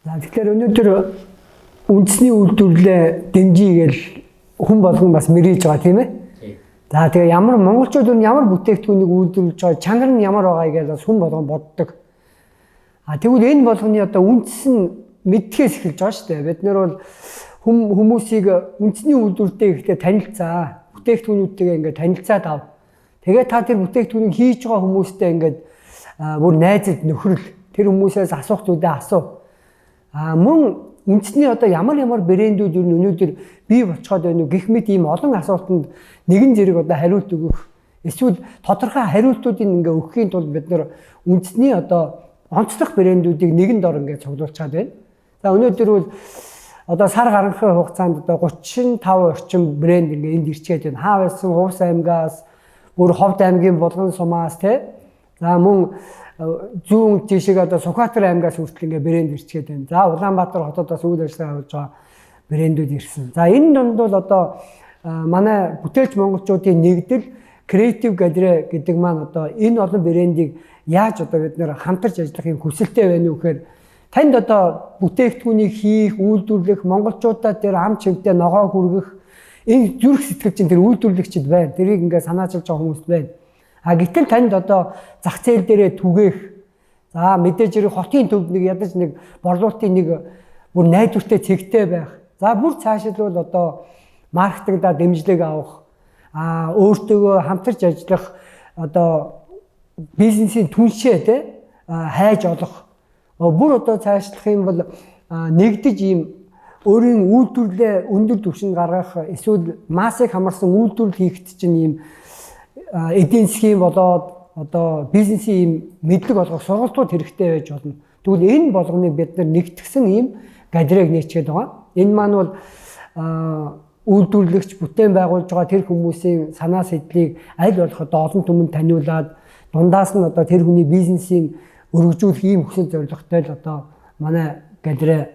За тэгэхээр өнөөдөр үндэсний үйлдвэрлэлээ дэмжиж хүн болгон бас мэрийж байгаа тийм ээ. За тэгээ ямар монголчууд нь ямар бүтээгдэхүүнийг үйлдвэрлэж байгаа, чанар нь ямар байгааг гэж бас хүн болгон боддог. Тэгвэл энэ болгоны одоо үндэс нь мэдхээс эхэлж байгаа шүү дээ. Бид нэр бол хүмүүсийг үндэсний үйлдвэртэй ихтэй танилцаа, бүтээгдэхүүнүүдтэйгээ ингээд танилцаад ав. Тэгээд та тэр бүтээгдэхүүнийг хийж байгаа хүмүүстэй ингээд бүр найзад нөхрөл тэр хүмүүсээс асуух зүйлээ асуу. Мөн үндэсний одоо ямар брэндүүд юу өнөөдөр бий болцоод байна уу гэх мэт ийм олон асуултанд нэгэн зэрэг одоо хариулт өгөх. Эсвэл тодорхой хариултуудыг ингээ өгөхийн тулд бид нэр үндэсний одоо онцлог брэндүүдийг нэгэн дор ингээ цуглуулчаад байна. За өнөөдөр бол одоо сар гаргахын хугацаанд одоо 35 орчим брэнд ингээ энд ирчээд байна. Хаа байсан Хувс аймгаас, бүр Ховд аймгийн Булган сумаас те. За мөн зүүн жишээ одоо Сүхбаатар аймгаас хүртэл ингээ брэнд ирчгээд байна. За Улаанбаатар хотоодоос үйл ажиллагаа явуулж байгаа брэндүүд ирсэн. За энэ донд бол одоо манай бүтээлч монголчуудын нэгдэл Creative Gallery гэдэг маань одоо энэ олон брэндийг яаж одоо бид нэр хамтарч ажиллах юм хүсэлтэй байна уу гэхээр танд одоо бүтээгдэхүүнийг хийх, үйлдвэрлэх, монголчуудад тэр ам чимтэй ногоо хүргэх энэ зүрх сэтгэл чинь тэр үйлдвэрлэгчд байна. Тэрийг ингээ санаачилж байгаа хүмүүс байна. Гэтэл танд одоо зах зээл дээрээ түгээх, за мэдээж хэрэг хотын төвд нэг ядаж нэг борлуулалтын нэг бүр найдвартай цэгтэй байх. За бүр цаашид бол одоо маркетингдаа дэмжлэг авах, өөртөөгөө хамтарч ажиллах одоо бизнесийн түншээ те хайж олох. Бүр одоо цаашлах юм бол нэгдэж ийм өөрийн үйлдвэрлэлээ өндөр түвшинд гаргах эсвэл массыг хамарсан үйлдвэрлэл хийхэд чинь ийм эдийн засгийн болоод одоо бизнесийн ийм мэдлэг олгох сургалтууд хэрэгтэй байж болно. Тэгвэл энэ болгоныг бид нар нэгтгсэн ийм галерейг нээчгээд байгаа. Энэ маань бол үйлдвэрлэгч бүтээн байгуулж байгаа тэр хүмүүсийн санаа сэтлийг аль болох одоо олон түмэнд таниулаад дундаас нь одоо тэр хүний бизнесийн өргөжүүлэх ийм хүсэл зорилготой л одоо манай галерей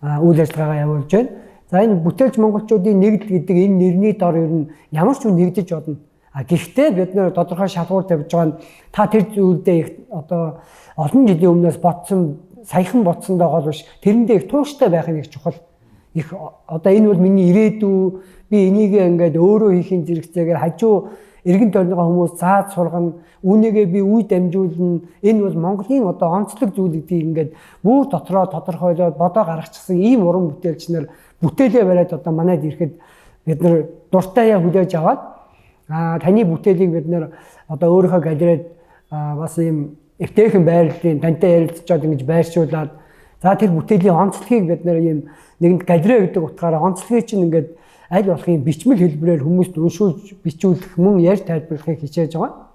үйл ажиллагаагаа явуулж байна. За энэ бүтээлч монголчуудын нэгдэл гэдэг энэ нэрний дор ер нь ямар ч хүн нэгдэж бодно. Гэхдээ бид нэр тодорхой шалгуур тавьж байгаа нь та тэр зүйлдээ одоо олон жилийн өмнөөс бодсон, саяхан бодсондоо гол биш. Тэрэндээ их тууштай байх нь их чухал. Их одоо энэ бол миний ирээдүй, би энийг ингээд өөрөө хийхин зэрэгцээгээр хажуу эргэн тойрныхоо хүмүүс зааж сургана, үүнийгээ би үе дамжуулна. Энэ бол Монголын одоо онцлог зүйл гэдгийг ингээд бүр дотроо тодорхойлоод бодоо гаргачихсан ийм уран бүтээлч нар бүтээлээ бариад одоо манайд ирэхэд бид нар дуртайя хүлээж аваад таны бүтээлийг бид нэр одоо өөрийнхөө галерейд бас ийм эвтэйхэн байрлалын тантай ярилцчаад ингэж байршуулад за тэр бүтээлийн онцлогийг бид нэр ийм нэгэн галерей гэдэг утгаараа онцлогийг чинь ингээд аль болох ийм бичмэл хэлбэрээр хүмүүст уншуулж бичүүлэх мөн ярьж тайлбарлахыг хичээж байгаа.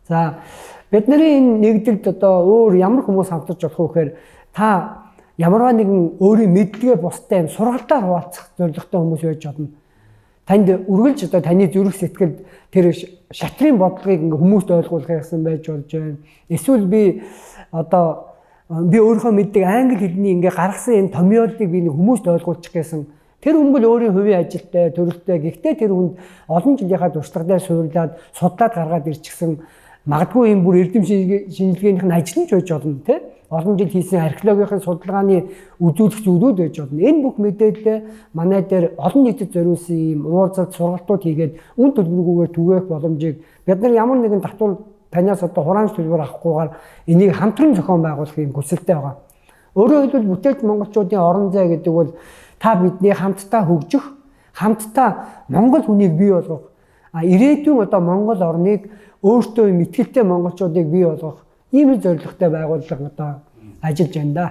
За бидний энэ нэгдэлд одоо өөр ямар хүмүүс хамтарч болох вэ гэхээр та ямарваа нэгэн өөрийн мэдлэгээ бусдад юм сургалтаар хуваалцах зорилготой хүмүүс байж болно. Танд үргэлж одоо таны зүрх сэтгэлд тэр шатрын бодлогыг ингээ хүмүүст ойлгуулах гэсэн байж болж байна. Эсвэл би одоо би өөрийнхөө мэддэг англи хэлний ингээ гаргасан энэ томьёолыг би хүмүүст ойлгуулчих гэсэн. Тэр хүн бол өөрийн хувийн ажилтай, төрөлтэй. Гэхдээ тэр хүнд олон жилийнхаа туршлагаа суурлаад, судлаад гаргаад ирчихсэн магадгүй юм бүр эрдэм шинжилгээнийх нь ажил нь ч байж болно, тий? Олон жил хийсэн археологийн судалгааны үзүүлэх зүйлүүд байж болно. Энэ бүх мэдээлэл манай дээр олон нийтэд зориулсан юм уулзалт сургалтууд хийгээд үн төлбөргүйгээр түгээх боломжийг бид нар ямар нэгэн татвар танаас одоо хураамж төлбөр авахгүйгээр энийг хамтран зохион байгуулах юм хүсэлтэй байгаа. Өөрөөр хэлбэл бүтээлч монголчуудын орон зай гэдэг бол та бидний хамтдаа хөгжих, хамтдаа монгол хүнийг бий болгох, ирээдүйн одоо монгол орныг өөртөө мэтгэлтэй монголчуудыг бий болгох ийм зорилготой байгууллага одоо ажиллаж байна да.